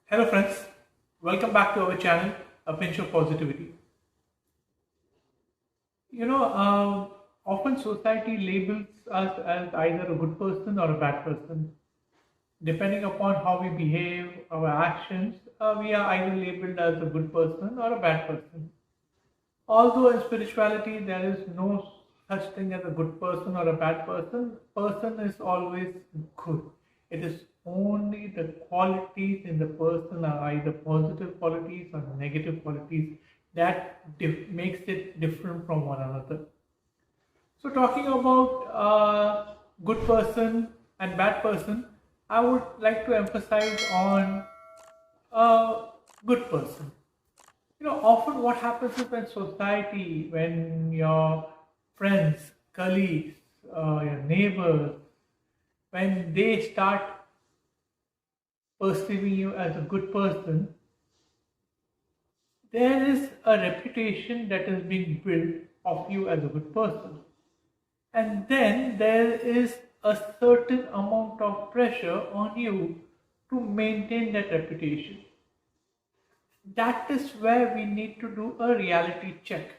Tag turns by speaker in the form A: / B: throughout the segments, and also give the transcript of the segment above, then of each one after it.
A: Hello friends, welcome back to our channel, A Pinch of Positivity. Often society labels us as either a good person or a bad person. Depending upon how we behave, our actions, we are either labeled as a good person or a bad person. Although in spirituality there is no such thing as a good person or a bad person, person is always good. It is only the qualities in the person are either positive qualities or negative qualities that makes it different from one another. So talking about good person and bad person, I would like to emphasize on a good person. Often what happens is when society, when your friends, colleagues, your neighbors, when they start perceiving you as a good person, there is a reputation that is being built of you as a good person. And then there is a certain amount of pressure on you to maintain that reputation. That is where we need to do a reality check.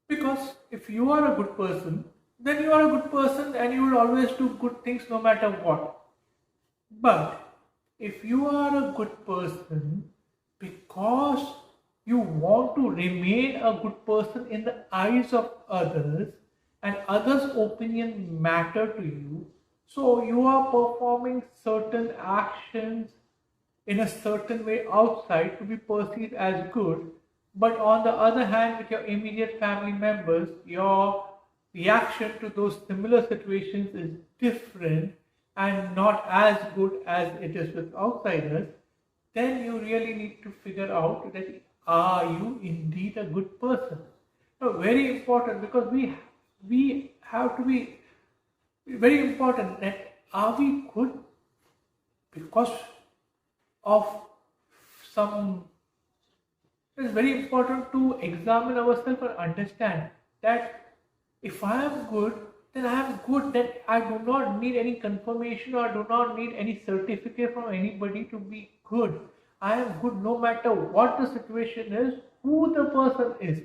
A: Because if you are a good person, then you are a good person and you will always do good things no matter what. But if you are a good person because you want to remain a good person in the eyes of others and others' opinion matter to you, so you are performing certain actions in a certain way outside to be perceived as good, but on the other hand, with your immediate family members, your reaction to those similar situations is different and not as good as it is with outsiders, then you really need to figure out that are you indeed a good person. Now, very important, because we have to be very important that are we good because of some. It's very important to examine ourselves and understand that if I am good, then I am good, that I do not need any confirmation or do not need any certificate from anybody to be good. I am good no matter what the situation is, who the person is.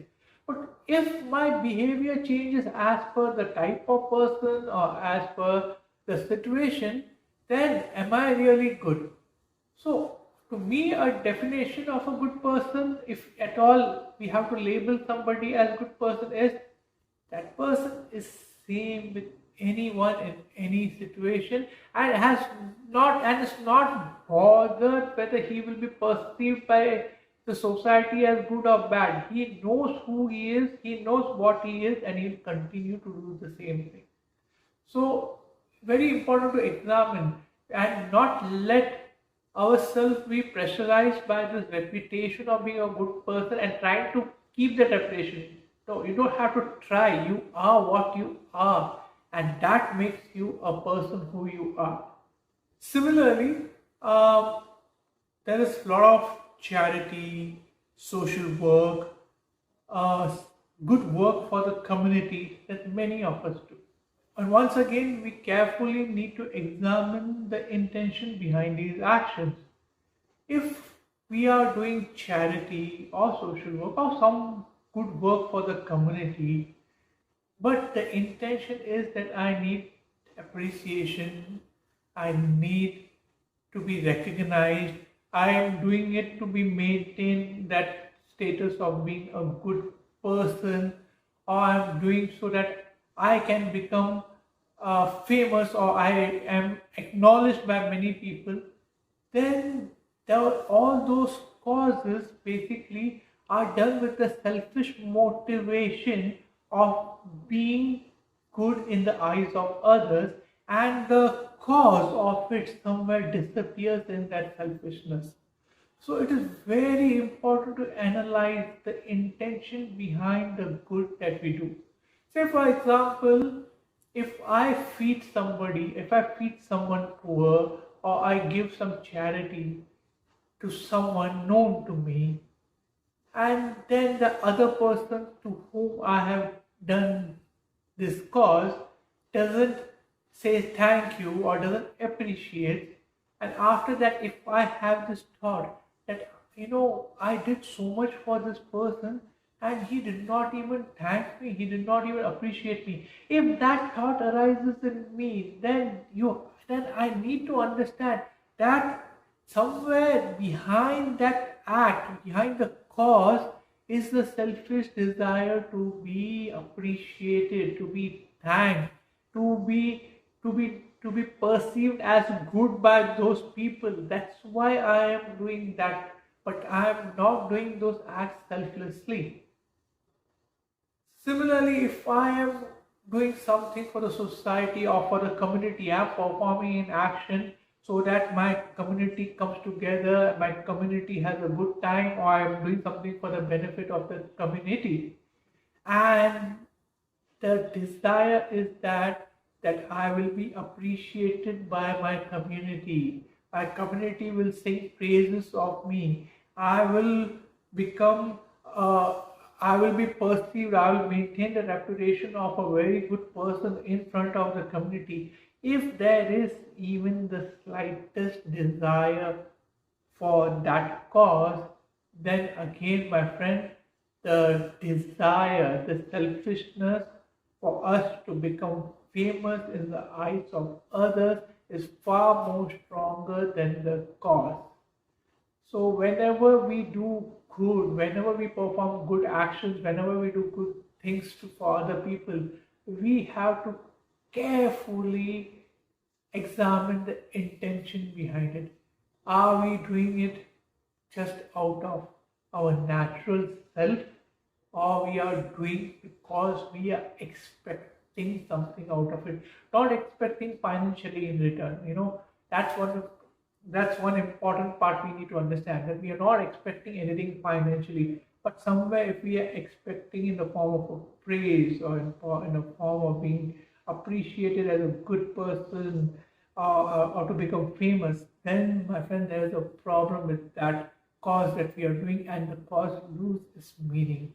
A: But if my behavior changes as per the type of person or as per the situation, then am I really good? So, to me, a definition of a good person, if at all we have to label somebody as good person, is that person is same with anyone in any situation and is not bothered whether he will be perceived by the society as good or bad. He knows who he is, he knows what he is, and he'll continue to do the same thing. So, very important to examine and not let ourselves be pressurized by this reputation of being a good person and trying to keep that reputation. No, you don't have to try. You are what you are, and that makes you a person who you are. Similarly, um, there is a lot of charity, social work, uh, good work for the community that many of us do. And once again, we carefully need to examine the intention behind these actions. If we are doing charity or social work or some good work for the community, but the intention is that I need appreciation, I need to be recognized, I am doing it to be maintained that status of being a good person, or I'm doing so that I can become famous or I am acknowledged by many people, then all those causes basically are done with the selfish motivation of being good in the eyes of others, and the cause of it somewhere disappears in that selfishness. So it is very important to analyze the intention behind the good that we do. Say, for example, if I feed someone poor, or I give some charity to someone known to me, and then the other person to whom I have done this cause doesn't say thank you or doesn't appreciate, And after that, if I have this thought that, I did so much for this person and he did not even thank me, he did not even appreciate me. If that thought arises in me, then I need to understand that somewhere behind that act, behind the cause, is the selfish desire to be appreciated, to be thanked, to be to be perceived as good by those people. That's why I am doing that, but I am not doing those acts selflessly. Similarly, if I am doing something for the society or for the community, I am performing in action so that my community comes together, my community has a good time, or I am doing something for the benefit of the community. And the desire is that I will be appreciated by my community. My community will sing praises of me. I will become, I will be perceived, I will maintain the reputation of a very good person in front of the community. If there is even the slightest desire for that cause, then again, my friend, the desire, the selfishness for us to become famous in the eyes of others is far more stronger than the cause. So, whenever we do good, whenever we perform good actions, whenever we do good things for other people, we have to carefully examine the intention behind it. Are we doing it just out of our natural self, or we are doing because we are expecting something out of it, not expecting financially in return? That's one important part we need to understand, that we are not expecting anything financially, but somewhere if we are expecting in the form of a praise, or in a form of being appreciated as a good person, or to become famous, then my friend, there is a problem with that cause that we are doing, and the cause loses its meaning.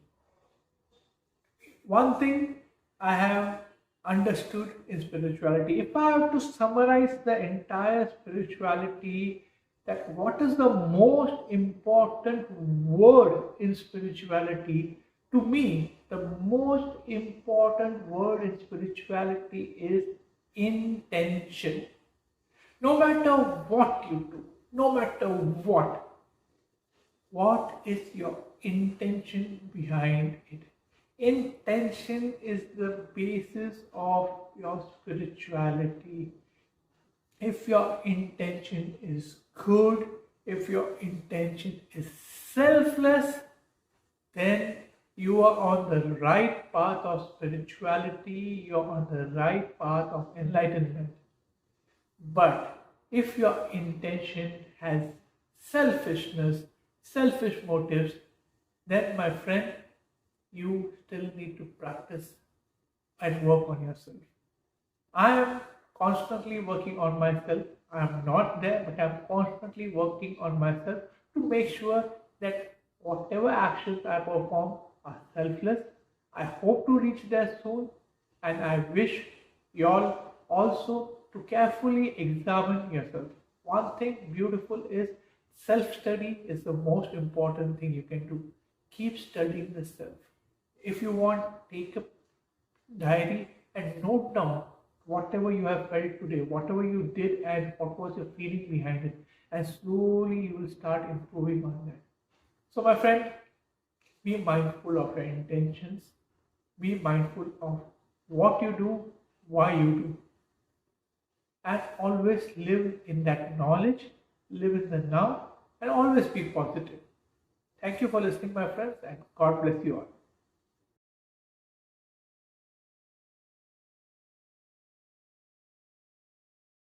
A: One thing I have understood in spirituality, if I have to summarize the entire spirituality, that what is the most important word in spirituality, to me, the most important word in spirituality is intention. No matter what you do, no matter what is your intention behind it? Intention is the basis of your spirituality. If your intention is good, if your intention is selfless, then you are on the right path of spirituality, you're on the right path of enlightenment. But if your intention has selfishness, selfish motives, then my friend, you still need to practice and work on yourself. I am constantly working on myself. I am not there, but I am constantly working on myself to make sure that whatever actions I perform are selfless. I hope to reach there soon, and I wish you all also to carefully examine yourself. One thing beautiful is self study is the most important thing you can do. Keep studying the self. If you want, take a diary and note down whatever you have felt today, whatever you did, and what was your feeling behind it. And slowly you will start improving on that. So, my friend, be mindful of your intentions, be mindful of what you do, why you do, and always live in that knowledge, live in the now, and always be positive. Thank you for listening, my friends, and God bless you all.